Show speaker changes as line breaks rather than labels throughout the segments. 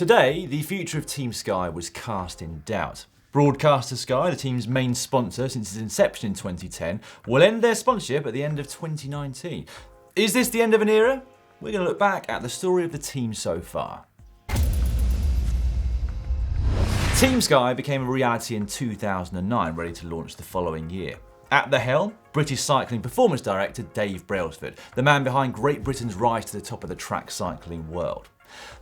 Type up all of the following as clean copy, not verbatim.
Today, the future of Team Sky was cast in doubt. Broadcaster Sky, the team's main sponsor since its inception in 2010, will end their sponsorship at the end of 2019. Is this the end of an era? We're going to look back at the story of the team so far. Team Sky became a reality in 2009, ready to launch the following year. At the helm, British cycling performance director Dave Brailsford, the man behind Great Britain's rise to the top of the track cycling world.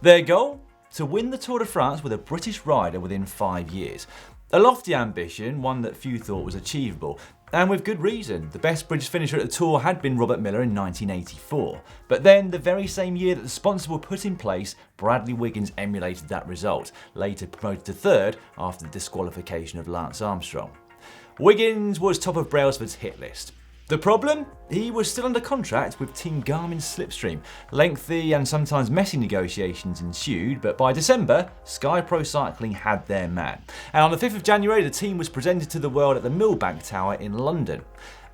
Their goal? To win the Tour de France with a British rider within 5 years. A lofty ambition, one that few thought was achievable, and with good reason. The best British finisher at the Tour had been David Millar in 1984. But then, the very same year that the sponsor were put in place, Bradley Wiggins emulated that result, later promoted to third after the disqualification of Lance Armstrong. Wiggins was top of Brailsford's hit list. The problem? He was still under contract with Team Garmin's Slipstream. Lengthy and sometimes messy negotiations ensued, but by December, Sky Pro Cycling had their man. And on the 5th of January, the team was presented to the world at the Millbank Tower in London.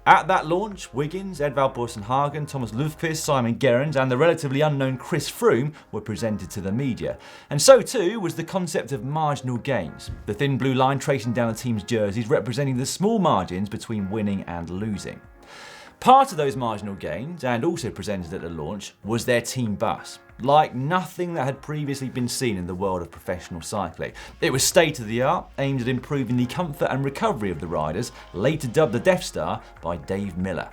At that launch, Wiggins, Edvald Boasson Hagen, Thomas Lowkwist, Simon Gerrans and the relatively unknown Chris Froome were presented to the media. And so too was the concept of marginal gains, the thin blue line tracing down the team's jerseys representing the small margins between winning and losing. Part of those marginal gains, and also presented at the launch, was their team bus. Like nothing that had previously been seen in the world of professional cycling. It was state of the art, aimed at improving the comfort and recovery of the riders, later dubbed the Death Star by David Millar.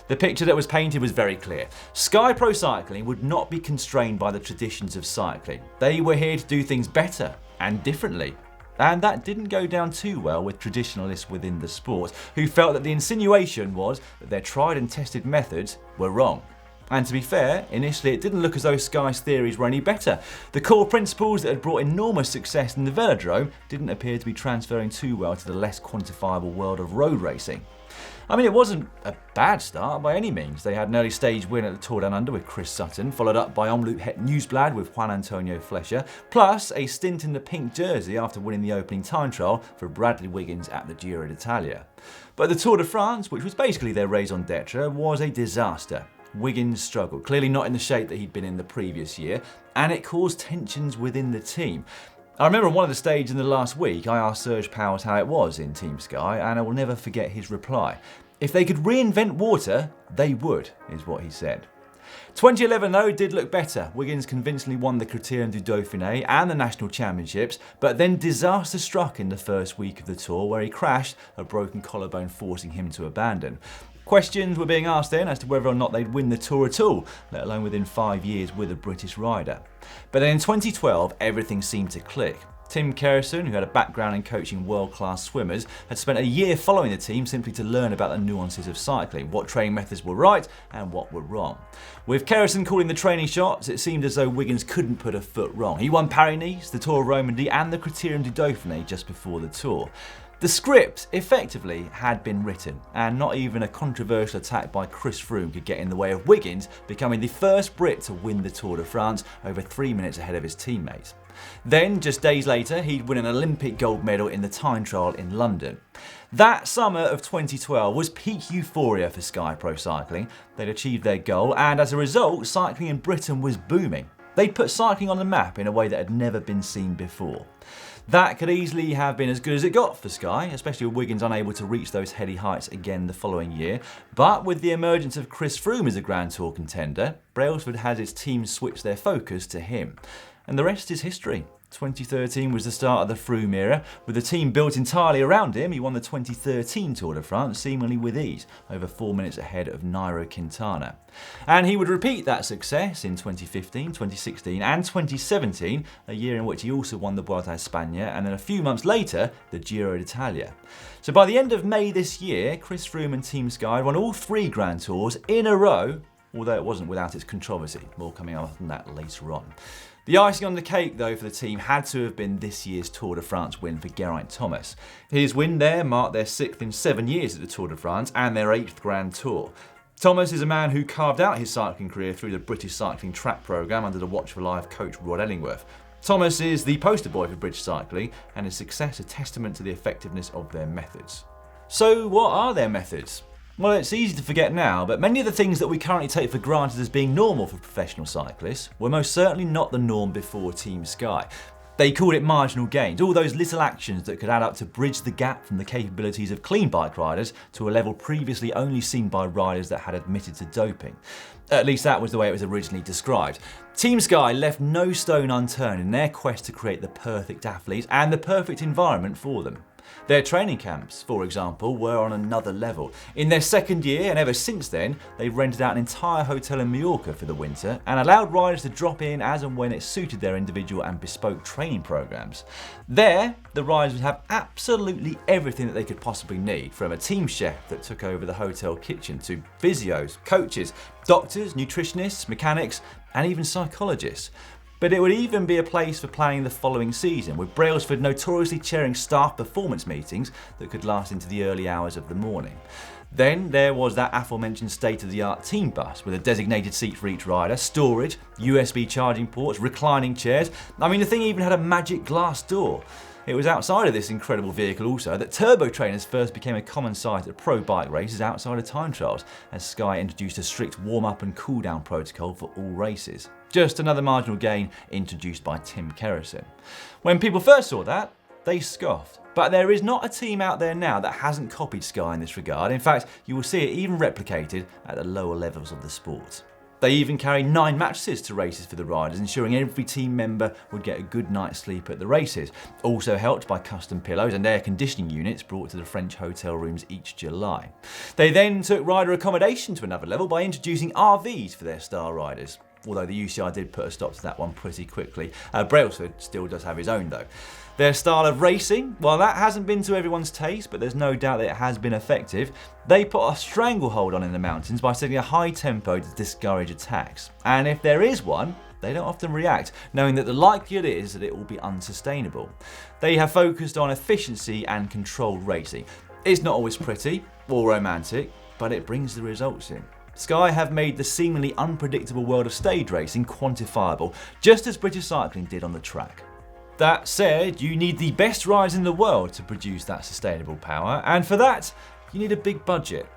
The picture that was painted was very clear. Sky Pro Cycling would not be constrained by the traditions of cycling. They were here to do things better and differently. And that didn't go down too well with traditionalists within the sport, who felt that the insinuation was that their tried and tested methods were wrong. And to be fair, initially it didn't look as though Sky's theories were any better. The core principles that had brought enormous success in the velodrome didn't appear to be transferring too well to the less quantifiable world of road racing. I mean, it wasn't a bad start by any means. They had an early stage win at the Tour Down Under with Chris Sutton, followed up by Omloop Het Nieuwsblad with Juan Antonio Fleischer, plus a stint in the pink jersey after winning the opening time trial for Bradley Wiggins at the Giro d'Italia. But the Tour de France, which was basically their raison d'etre, was a disaster. Wiggins struggled, clearly not in the shape that he'd been in the previous year, and it caused tensions within the team. I remember on one of the stages in the last week, I asked Serge Powers how it was in Team Sky, and I will never forget his reply. If they could reinvent water, they would, is what he said. 2011 though did look better. Wiggins convincingly won the Criterium du Dauphiné and the National Championships, but then disaster struck in the first week of the Tour where he crashed, a broken collarbone forcing him to abandon. Questions were being asked then as to whether or not they'd win the Tour at all, let alone within 5 years with a British rider. But then in 2012, everything seemed to click. Tim Kerrison, who had a background in coaching world-class swimmers, had spent a year following the team simply to learn about the nuances of cycling, what training methods were right and what were wrong. With Kerrison calling the training shots, it seemed as though Wiggins couldn't put a foot wrong. He won Paris-Nice, the Tour of Romandy and the Criterium du Dauphiné just before the Tour. The script, effectively, had been written, and not even a controversial attack by Chris Froome could get in the way of Wiggins becoming the first Brit to win the Tour de France over 3 minutes ahead of his teammates. Then, just days later, he'd win an Olympic gold medal in the time trial in London. That summer of 2012 was peak euphoria for Sky Pro Cycling. They'd achieved their goal, and as a result, cycling in Britain was booming. They'd put cycling on the map in a way that had never been seen before. That could easily have been as good as it got for Sky, especially with Wiggins unable to reach those heady heights again the following year. But with the emergence of Chris Froome as a Grand Tour contender, Brailsford had his team switch their focus to him. And the rest is history. 2013 was the start of the Froome era. With the team built entirely around him, he won the 2013 Tour de France seemingly with ease, over 4 minutes ahead of Nairo Quintana. And he would repeat that success in 2015, 2016 and 2017, a year in which he also won the Vuelta a España and then a few months later, the Giro d'Italia. So by the end of May this year, Chris Froome and Team Sky won all 3 Grand Tours in a row, although it wasn't without its controversy. More coming up on that later on. The icing on the cake, though, for the team had to have been this year's Tour de France win for Gerrans Thomas. His win there marked their 6th in 7 years at the Tour de France and their 8th Grand Tour. Thomas is a man who carved out his cycling career through the British Cycling Track programme under the watchful eye of coach Rod Ellingworth. Thomas is the poster boy for British cycling, and his success a testament to the effectiveness of their methods. So what are their methods? Well, it's easy to forget now, but many of the things that we currently take for granted as being normal for professional cyclists were most certainly not the norm before Team Sky. They called it marginal gains, all those little actions that could add up to bridge the gap from the capabilities of clean bike riders to a level previously only seen by riders that had admitted to doping. At least that was the way it was originally described. Team Sky left no stone unturned in their quest to create the perfect athletes and the perfect environment for them. Their training camps, for example, were on another level. In their second year, and ever since then, they've rented out an entire hotel in Mallorca for the winter and allowed riders to drop in as and when it suited their individual and bespoke training programs. There, the riders would have absolutely everything that they could possibly need, from a team chef that took over the hotel kitchen to physios, coaches, doctors, nutritionists, mechanics, and even psychologists. But it would even be a place for planning the following season, with Brailsford notoriously chairing staff performance meetings that could last into the early hours of the morning. Then there was that aforementioned state-of-the-art team bus with a designated seat for each rider, storage, USB charging ports, reclining chairs. I mean, the thing even had a magic glass door. It was outside of this incredible vehicle also that turbo trainers first became a common sight at pro bike races outside of time trials, as Sky introduced a strict warm-up and cool-down protocol for all races. Just another marginal gain introduced by Tim Kerrison. When people first saw that, they scoffed. But there is not a team out there now that hasn't copied Sky in this regard. In fact, you will see it even replicated at the lower levels of the sport. They even carry 9 mattresses to races for the riders, ensuring every team member would get a good night's sleep at the races. Also helped by custom pillows and air conditioning units brought to the French hotel rooms each July. They then took rider accommodation to another level by introducing RVs for their star riders. Although the UCI did put a stop to that one pretty quickly. Brailsford still does have his own though. Their style of racing, well, that hasn't been to everyone's taste, but there's no doubt that it has been effective. They put a stranglehold on in the mountains by setting a high tempo to discourage attacks. And if there is one, they don't often react, knowing that the likelihood is that it will be unsustainable. They have focused on efficiency and controlled racing. It's not always pretty or romantic, but it brings the results in. Sky have made the seemingly unpredictable world of stage racing quantifiable, just as British cycling did on the track. That said, you need the best riders in the world to produce that sustainable power, and for that, you need a big budget.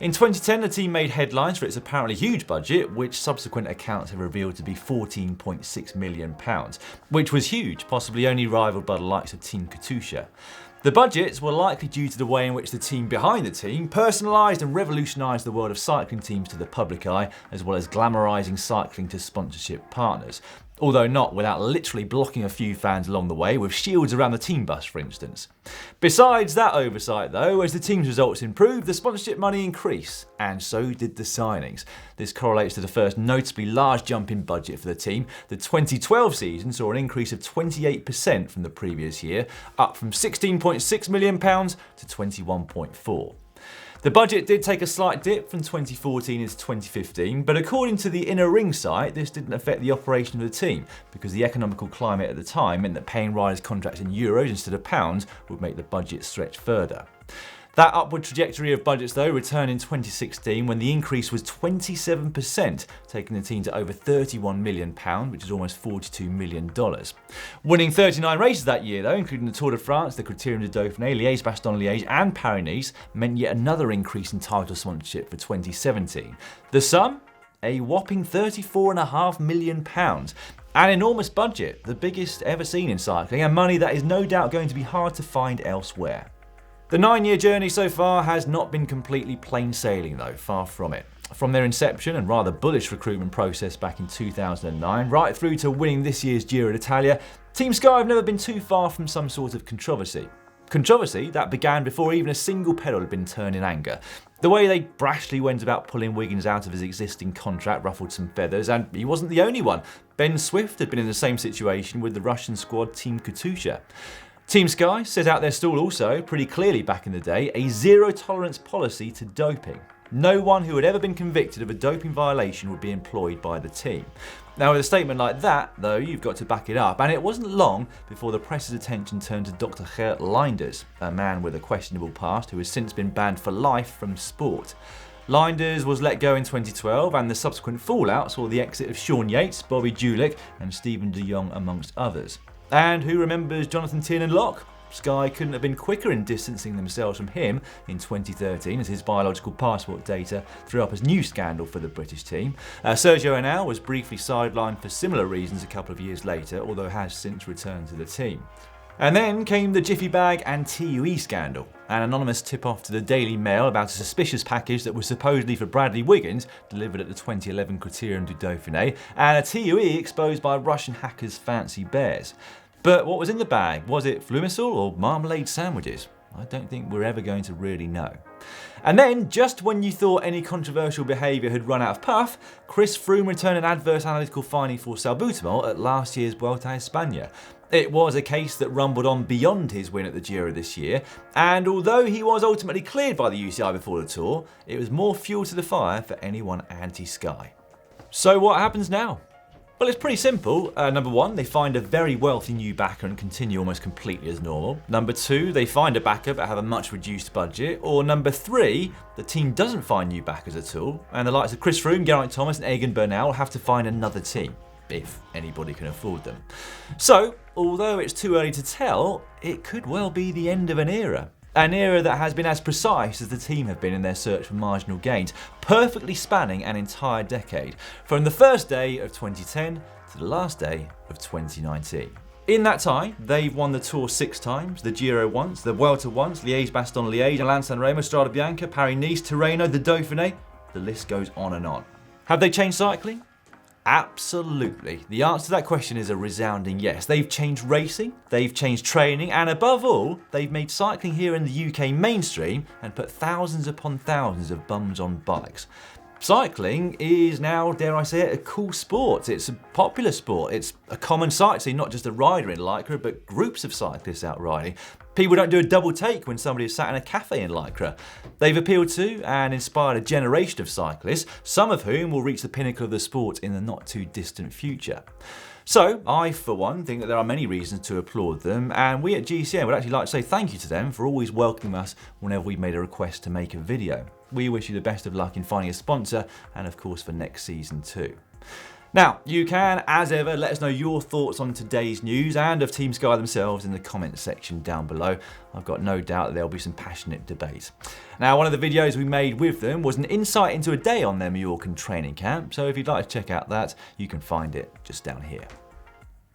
In 2010, the team made headlines for its apparently huge budget, which subsequent accounts have revealed to be £14.6 million, which was huge, possibly only rivaled by the likes of Team Katusha. The budgets were likely due to the way in which the team behind the team personalised and revolutionised the world of cycling teams to the public eye, as well as glamorising cycling to sponsorship partners. Although not without literally blocking a few fans along the way with shields around the team bus, for instance. Besides that oversight though, as the team's results improved, the sponsorship money increased, and so did the signings. This correlates to the first noticeably large jump in budget for the team. The 2012 season saw an increase of 28% from the previous year, up from £16.6 million to £21.4 million. The budget did take a slight dip from 2014 into 2015, but according to the Inner Ring site, this didn't affect the operation of the team, because the economical climate at the time meant that paying riders contracts in euros instead of pounds would make the budget stretch further. That upward trajectory of budgets though returned in 2016 when the increase was 27%, taking the team to over £31 million, which is almost $42 million. Winning 39 races that year though, including the Tour de France, the Critérium de Dauphiné, Liège-Bastogne-Liège and Paris-Nice, meant yet another increase in title sponsorship for 2017. The sum? A whopping £34.5 million. An enormous budget, the biggest ever seen in cycling, and money that is no doubt going to be hard to find elsewhere. The 9-year journey so far has not been completely plain sailing though, far from it. From their inception and rather bullish recruitment process back in 2009, right through to winning this year's Giro d'Italia, Team Sky have never been too far from some sort of controversy. Controversy that began before even a single pedal had been turned in anger. The way they brashly went about pulling Wiggins out of his existing contract ruffled some feathers, and he wasn't the only one. Ben Swift had been in the same situation with the Russian squad Team Katusha. Team Sky set out their stall also, pretty clearly back in the day, a zero-tolerance policy to doping. No one who had ever been convicted of a doping violation would be employed by the team. Now with a statement like that, though, you've got to back it up, and it wasn't long before the press's attention turned to Dr. Gert Leinders, a man with a questionable past who has since been banned for life from sport. Leinders was let go in 2012, and the subsequent fallout saw the exit of Sean Yates, Bobby Julich and Stephen de Jong amongst others. And who remembers Jonathan Tiernan-Locke? Sky couldn't have been quicker in distancing themselves from him in 2013 as his biological passport data threw up a new scandal for the British team. Sergio Henao was briefly sidelined for similar reasons a couple of years later, although has since returned to the team. And then came the Jiffy Bag and TUE scandal. An anonymous tip-off to the Daily Mail about a suspicious package that was supposedly for Bradley Wiggins, delivered at the 2011 Criterium du Dauphiné, and a TUE exposed by Russian hackers Fancy Bears. But what was in the bag? Was it Flumasil or marmalade sandwiches? I don't think we're ever going to really know. And then, just when you thought any controversial behaviour had run out of puff, Chris Froome returned an adverse analytical finding for salbutamol at last year's Vuelta a España. It was a case that rumbled on beyond his win at the Giro this year, and although he was ultimately cleared by the UCI before the Tour, it was more fuel to the fire for anyone anti-Sky. So what happens now? Well, it's pretty simple. Number one, they find a very wealthy new backer and continue almost completely as normal. Number two, they find a backer but have a much reduced budget. Or number three, the team doesn't find new backers at all, and the likes of Chris Froome, Geraint Thomas and Egan Bernal will have to find another team, if anybody can afford them. So, although it's too early to tell, it could well be the end of an era. An era that has been as precise as the team have been in their search for marginal gains, perfectly spanning an entire decade, from the first day of 2010 to the last day of 2019. In that time, they've won the Tour 6 times, the Giro once, the Vuelta once, Liège-Bastogne-Liège, Milan-San Remo, Strada Bianca, Paris-Nice, Tirreno, the Dauphiné. The list goes on and on. Have they changed cycling? Absolutely. The answer to that question is a resounding yes. They've changed racing, they've changed training, and above all, they've made cycling here in the UK mainstream and put thousands upon thousands of bums on bikes. Cycling is now, dare I say it, a cool sport. It's a popular sport. It's a common sight, so not just a rider in Lycra, but groups of cyclists out riding. People don't do a double take when somebody is sat in a cafe in Lycra. They've appealed to and inspired a generation of cyclists, some of whom will reach the pinnacle of the sport in the not too distant future. So, I, for one, think that there are many reasons to applaud them, and we at GCN would actually like to say thank you to them for always welcoming us whenever we've made a request to make a video. We wish you the best of luck in finding a sponsor, and of course for next season too. Now, you can, as ever, let us know your thoughts on today's news and of Team Sky themselves in the comments section down below. I've got no doubt that there'll be some passionate debate. Now, one of the videos we made with them was an insight into a day on their Mallorcan training camp, so if you'd like to check out that, you can find it just down here.